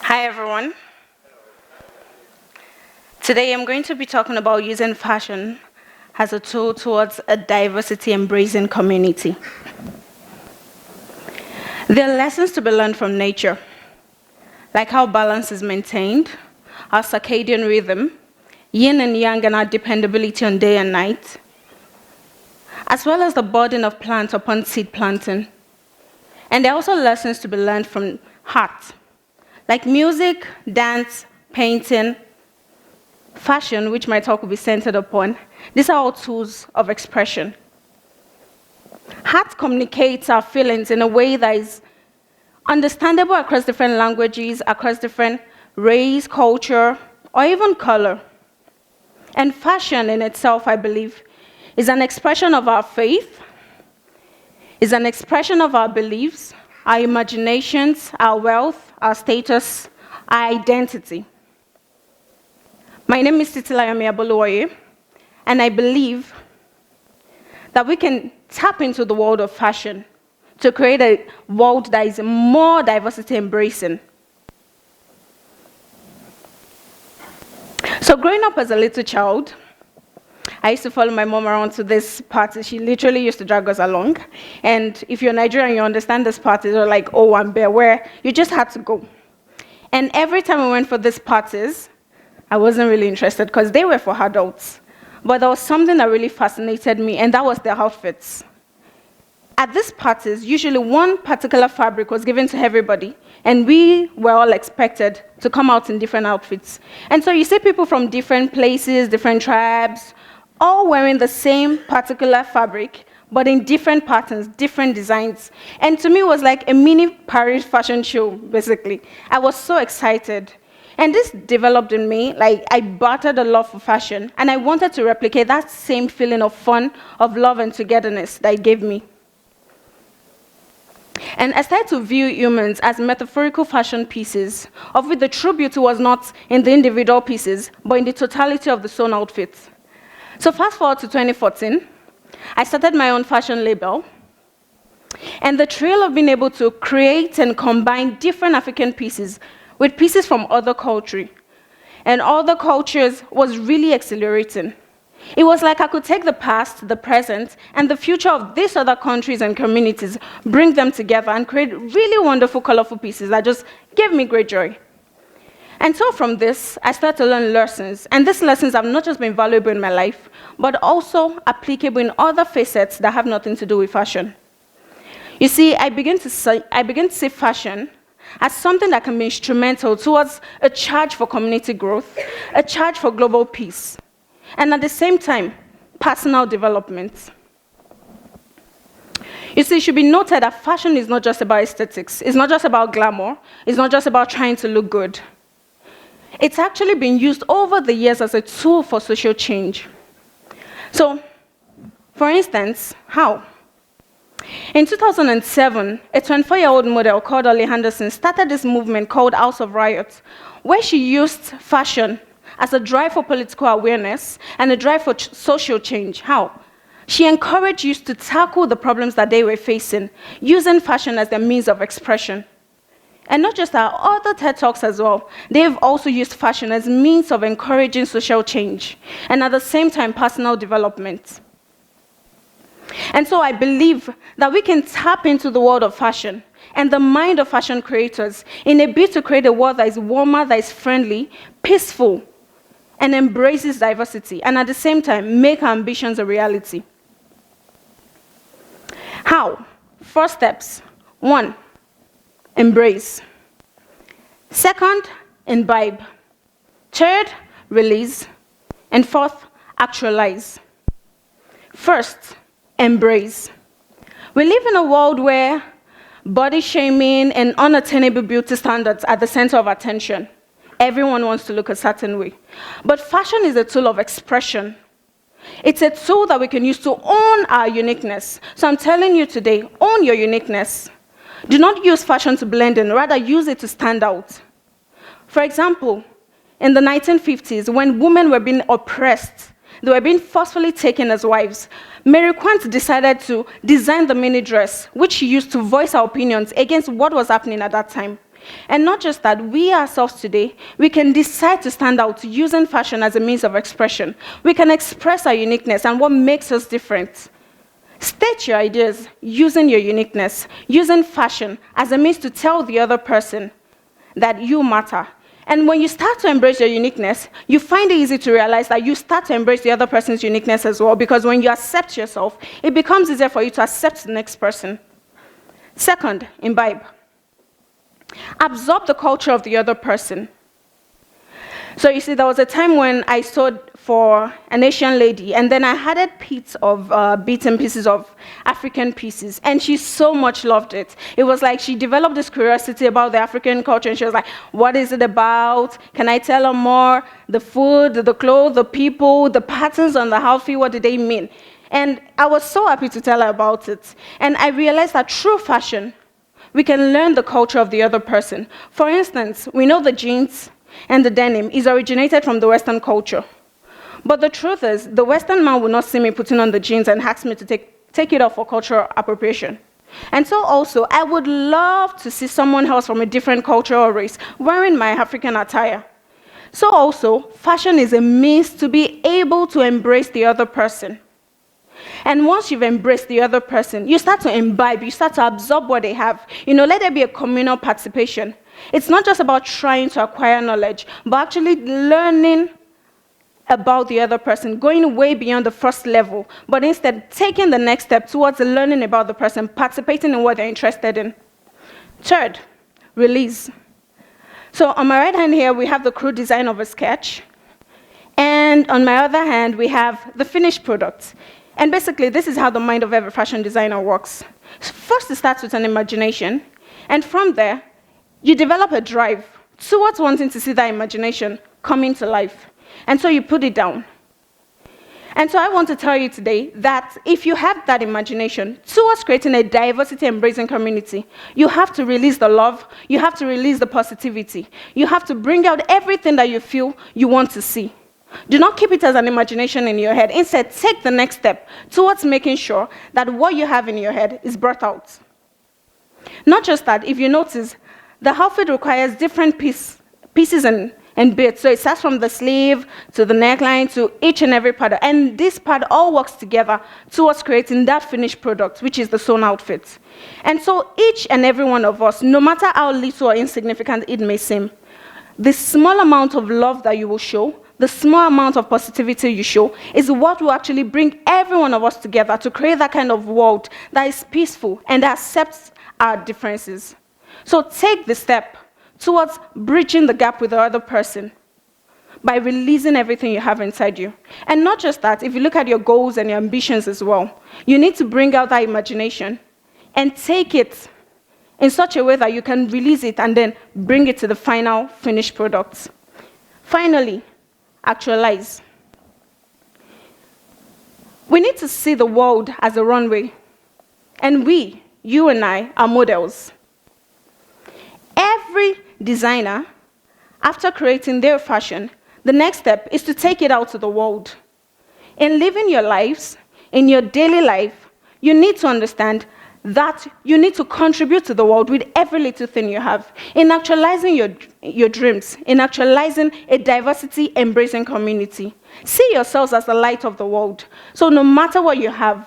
Hi everyone. Today I'm going to be talking about using fashion as a tool towards a diversity embracing community. There are lessons to be learned from nature, like how balance is maintained, our circadian rhythm, yin and yang, and our dependability on day and night, as well as the burden of plants upon seed planting. And there are also lessons to be learned from art, like music, dance, painting, fashion, which my talk will be centered upon. These are all tools of expression. Art communicates our feelings in a way that is understandable across different languages, across different race, culture, or even color. And fashion in itself, I believe, is an expression of our faith, is an expression of our beliefs, our imaginations, our wealth, our status, our identity. My name is Titilayomi Aboluwoye, and I believe that we can tap into the world of fashion to create a world that is more diversity embracing. So growing up as a little child, I used to follow my mom around to this party. She literally used to drag us along. And if you're Nigerian, you understand this party. They're like, oh, I'm bare, where you just had to go. And every time we went for these parties, I wasn't really interested because they were for adults. But there was something that really fascinated me, and that was their outfits. At these parties, usually one particular fabric was given to everybody, and we were all expected to come out in different outfits. And so you see people from different places, different tribes, all wearing the same particular fabric, but in different patterns, different designs. And to me, it was like a mini Paris fashion show, basically. I was so excited. And this developed in me, like I battered a love for fashion, and I wanted to replicate that same feeling of fun, of love and togetherness that it gave me. And I started to view humans as metaphorical fashion pieces, of which the true beauty was not in the individual pieces, but in the totality of the sewn outfits. So fast forward to 2014, I started my own fashion label, and the thrill of being able to create and combine different African pieces with pieces from other cultures and other cultures was really exhilarating. It was like I could take the past, the present, and the future of these other countries and communities, bring them together and create really wonderful, colorful pieces that just gave me great joy. And so from this, I started to learn lessons, and these lessons have not just been valuable in my life, but also applicable in other facets that have nothing to do with fashion. You see, I began to see fashion as something that can be instrumental towards a charge for community growth, a charge for global peace, and at the same time, personal development. You see, it should be noted that fashion is not just about aesthetics. It's not just about glamour. It's not just about trying to look good. It's actually been used over the years as a tool for social change. So, for instance, how? In 2007, a 24-year-old model called Ollie Henderson started this movement called House of Riot, where she used fashion as a drive for political awareness and a drive for social change. How? She encouraged youth to tackle the problems that they were facing, using fashion as their means of expression. And not just our other TED Talks as well, they've also used fashion as means of encouraging social change, and at the same time, personal development. And so I believe that we can tap into the world of fashion and the mind of fashion creators in a bid to create a world that is warmer, that is friendly, peaceful, and embraces diversity, and at the same time, make our ambitions a reality. How? 4 steps. 1, embrace. 2nd, imbibe. 3rd, release. And 4th, actualize. 1st, embrace. We live in a world where body shaming and unattainable beauty standards are the center of attention. Everyone wants to look a certain way. But fashion is a tool of expression. It's a tool that we can use to own our uniqueness. So I'm telling you today, own your uniqueness. Do not use fashion to blend in, rather use it to stand out. For example, in the 1950s, when women were being oppressed, they were being forcefully taken as wives, Mary Quant decided to design the mini dress, which she used to voice her opinions against what was happening at that time. And not just that, we ourselves today, we can decide to stand out using fashion as a means of expression. We can express our uniqueness and what makes us different. State your ideas using your uniqueness, using fashion as a means to tell the other person that you matter. And when you start to embrace your uniqueness, you find it easy to realize that you start to embrace the other person's uniqueness as well, because when you accept yourself, it becomes easier for you to accept the next person. Second, imbibe. Absorb the culture of the other person. So you see, there was a time when I sewed for an Asian lady, and then I added bits and pieces of African pieces, and she so much loved it. It was like she developed this curiosity about the African culture, and she was like, what is it about? Can I tell her more? The food, the clothes, the people, the patterns on the outfit, what do they mean? And I was so happy to tell her about it. And I realized that through fashion, we can learn the culture of the other person. For instance, we know the jeans and the denim is originated from the Western culture. But the truth is, the Western man will not see me putting on the jeans and ask me to take it off for cultural appropriation. And so also, I would love to see someone else from a different culture or race wearing my African attire. So also, fashion is a means to be able to embrace the other person. And once you've embraced the other person, you start to imbibe, you start to absorb what they have. Let there be a communal participation. It's not just about trying to acquire knowledge, but actually learning about the other person, going way beyond the first level, but instead taking the next step towards learning about the person, participating in what they're interested in. Third, release. So on my right hand here, we have the crude design of a sketch. And on my other hand, we have the finished product. And basically, this is how the mind of every fashion designer works. First, it starts with an imagination. And from there, you develop a drive towards wanting to see that imagination coming to life. And so you put it down. And so I want to tell you today that if you have that imagination towards creating a diversity-embracing community, you have to release the love, you have to release the positivity, you have to bring out everything that you feel you want to see. Do not keep it as an imagination in your head. Instead, take the next step towards making sure that what you have in your head is brought out. Not just that, if you notice, the outfit requires different pieces and bits. So it starts from the sleeve to the neckline to each and every part. And this part all works together towards creating that finished product, which is the sewn outfit. And so each and every one of us, no matter how little or insignificant it may seem, the small amount of love that you will show, the small amount of positivity you show, is what will actually bring every one of us together to create that kind of world that is peaceful and that accepts our differences. So take the step towards bridging the gap with the other person by releasing everything you have inside you. And not just that, if you look at your goals and your ambitions as well, you need to bring out that imagination and take it in such a way that you can release it and then bring it to the final finished product. Finally, actualize. We need to see the world as a runway, and you and I, are models. Every designer, after creating their fashion, the next step is to take it out to the world. In living your lives, in your daily life, you need to understand that you need to contribute to the world with every little thing you have. In actualizing your dreams, in actualizing a diversity-embracing community, see yourselves as the light of the world. So no matter what you have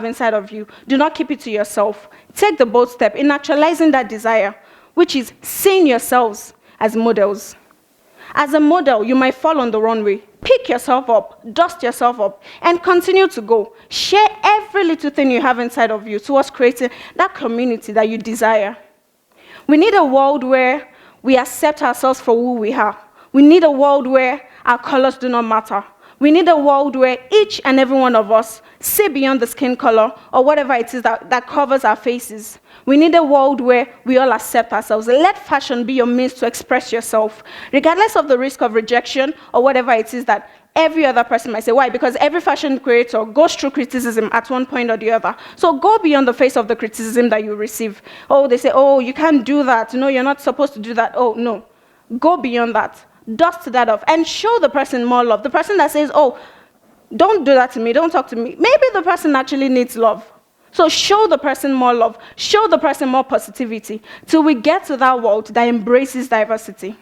inside of you, do not keep it to yourself. Take the bold step in actualizing that desire, which is seeing yourselves as models. As a model, you might fall on the runway. Pick yourself up, dust yourself up, and continue to go. Share every little thing you have inside of you towards creating that community that you desire. We need a world where we accept ourselves for who we are. We need a world where our colors do not matter. We need a world where each and every one of us see beyond the skin color or whatever it is that covers our faces. We need a world where we all accept ourselves. Let fashion be your means to express yourself, regardless of the risk of rejection or whatever it is that every other person might say. Why? Because every fashion creator goes through criticism at one point or the other. So go beyond the face of the criticism that you receive. Oh, they say, oh, you can't do that. No, you're not supposed to do that. Oh, no. Go beyond that. Dust that off and show the person more love. The person that says, oh, don't do that to me, don't talk to me. Maybe the person actually needs love. So show the person more love, show the person more positivity, till we get to that world that embraces diversity.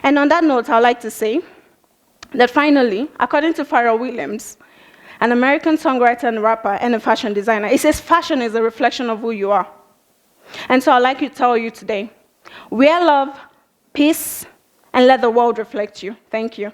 And on that note, I'd like to say that finally, according to Pharrell Williams, an American songwriter and rapper and a fashion designer, he says fashion is a reflection of who you are. And so I'd like to tell you today, wear love, peace, and let the world reflect you. Thank you.